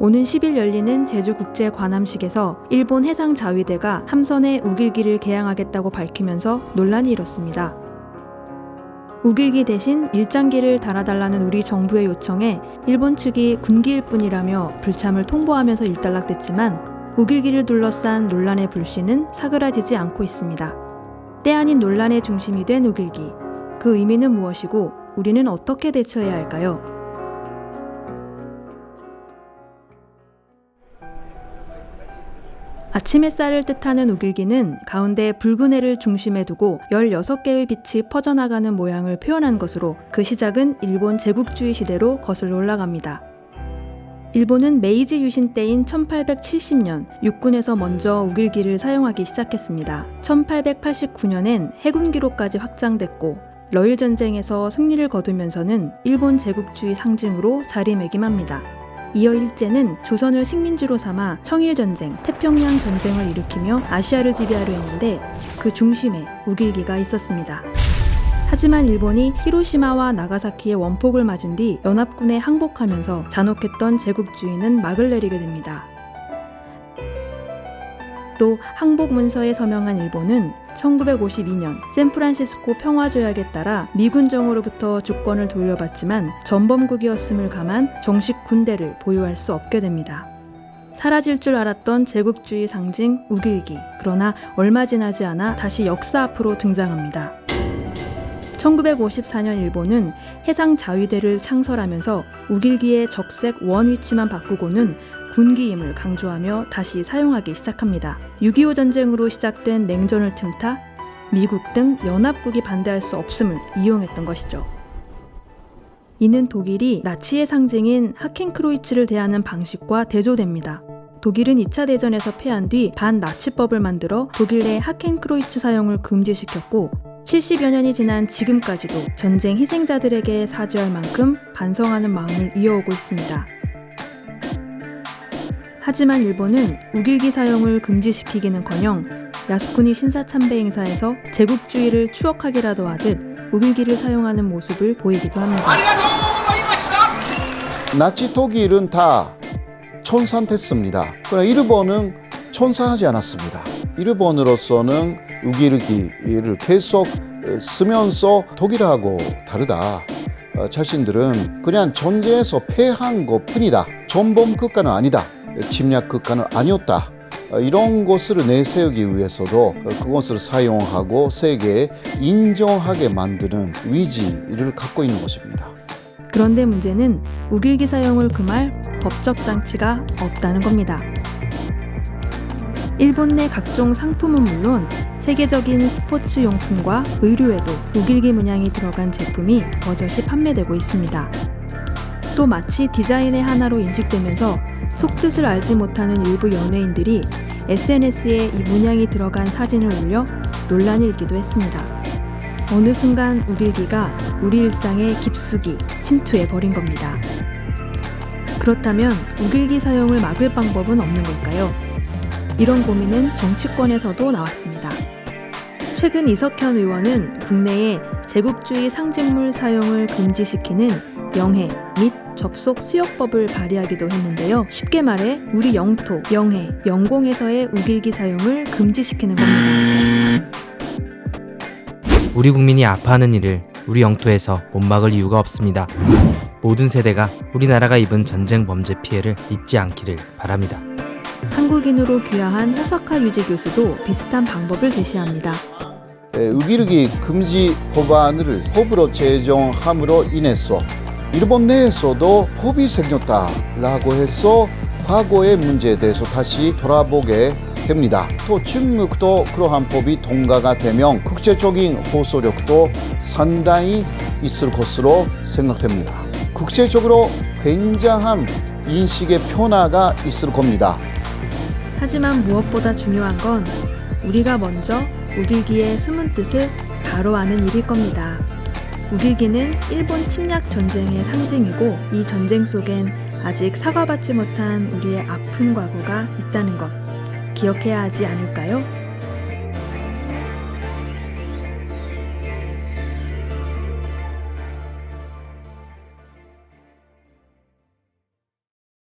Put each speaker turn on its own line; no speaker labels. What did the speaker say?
오는 10일 열리는 제주국제관함식에서 일본 해상자위대가 함선에 우길기를 개항하겠다고 밝히면서 논란이 일었습니다. 우길기 대신 일장기를 달아달라는 우리 정부의 요청에 일본 측이 군기일 뿐이라며 불참을 통보하면서 일단락됐지만 우길기를 둘러싼 논란의 불씨는 사그라지지 않고 있습니다. 때 아닌 논란의 중심이 된 우길기. 그 의미는 무엇이고 우리는 어떻게 대처해야 할까요? 아침 햇살을 뜻하는 우길기는 가운데 붉은 해를 중심에 두고 16개의 빛이 퍼져나가는 모양을 표현한 것으로 그 시작은 일본 제국주의 시대로 거슬러 올라갑니다. 일본은 메이지 유신 때인 1870년 육군에서 먼저 우길기를 사용하기 시작했습니다. 1889년엔 해군기로까지 확장됐고 러일 전쟁에서 승리를 거두면서는 일본 제국주의 상징으로 자리매김합니다. 이어 일제는 조선을 식민지로 삼아 청일전쟁, 태평양 전쟁을 일으키며 아시아를 지배하려 했는데 그 중심에 우길기가 있었습니다. 하지만 일본이 히로시마와 나가사키의 원폭을 맞은 뒤 연합군에 항복하면서 잔혹했던 제국주의는 막을 내리게 됩니다. 또 항복 문서에 서명한 일본은 1952년 샌프란시스코 평화조약에 따라 미군정으로부터 주권을 돌려받지만 전범국이었음을 감안 정식 군대를 보유할 수 없게 됩니다. 사라질 줄 알았던 제국주의 상징 우길기. 그러나 얼마 지나지 않아 다시 역사 앞으로 등장합니다. 1954년 일본은 해상자위대를 창설하면서 우길기의 적색 원 위치만 바꾸고는 군기임을 강조하며 다시 사용하기 시작합니다. 6.25 전쟁으로 시작된 냉전을 틈타 미국 등 연합국이 반대할 수 없음을 이용했던 것이죠. 이는 독일이 나치의 상징인 하켄크로이츠를 대하는 방식과 대조됩니다. 독일은 2차 대전에서 패한 뒤 반나치법을 만들어 독일 내 하켄크로이츠 사용을 금지시켰고 70여 년이 지난 지금까지도 전쟁 희생자들에게 사죄할 만큼 반성하는 마음을 이어오고 있습니다. 하지만 일본은 우길기 사용을 금지시키기는커녕 야스쿠니 신사참배 행사에서 제국주의를 추억하기라도 하듯 우길기를 사용하는 모습을 보이기도 합니다.
나치 독일은 다 청산됐습니다. 그러나 일본은 청산하지 않았습니다. 일본으로서는 우길기를 계속 쓰면서 독일하고 다르다. 자신들은 그냥 전쟁에서 패한 것 뿐이다. 전범 국가는 아니다. 침략 국가는 아니었다. 이런 것을 내세우기 위해서도 그것을 사용하고 세계에 인정하게 만드는 의지를 갖고 있는 것입니다.
그런데 문제는 우길기 사용을 금할 법적 장치가 없다는 겁니다. 일본 내 각종 상품은 물론 세계적인 스포츠 용품과 의류에도 우길기 문양이 들어간 제품이 버젓이 판매되고 있습니다. 또 마치 디자인의 하나로 인식되면서 속뜻을 알지 못하는 일부 연예인들이 SNS에 이 문양이 들어간 사진을 올려 논란이 일기도 했습니다. 어느 순간 우길기가 우리 일상에 깊숙이 침투해버린 겁니다. 그렇다면 우길기 사용을 막을 방법은 없는 걸까요? 이런 고민은 정치권에서도 나왔습니다. 최근 이석현 의원은 국내에 제국주의 상징물 사용을 금지시키는 영해 및 접속 수역법을 발의하기도 했는데요. 쉽게 말해 우리 영토, 영해, 영공에서의 우길기 사용을 금지시키는 겁니다.
우리 국민이 아파하는 일을 우리 영토에서 못 막을 이유가 없습니다. 모든 세대가 우리나라가 입은 전쟁 범죄 피해를 잊지 않기를 바랍니다.
한국인으로 귀화한 호사카 유지 교수도 비슷한 방법을 제시합니다.
우길기 금지 법안을 법으로 제정함으로 인해서 일본 내에서도 법이 생겼다라고 해서 과거의 문제에 대해서 다시 돌아보게 됩니다. 또 중국도 그러한 법이 통과가 되면 국제적인 호소력도 상당히 있을 것으로 생각됩니다. 국제적으로 굉장한 인식의 변화가 있을 겁니다.
하지만 무엇보다 중요한 건 우리가 먼저 우길기의 숨은 뜻을 바로 아는 일일 겁니다. 우길기는 일본 침략 전쟁의 상징이고 이 전쟁 속엔 아직 사과받지 못한 우리의 아픈 과거가 있다는 것 기억해야 하지 않을까요?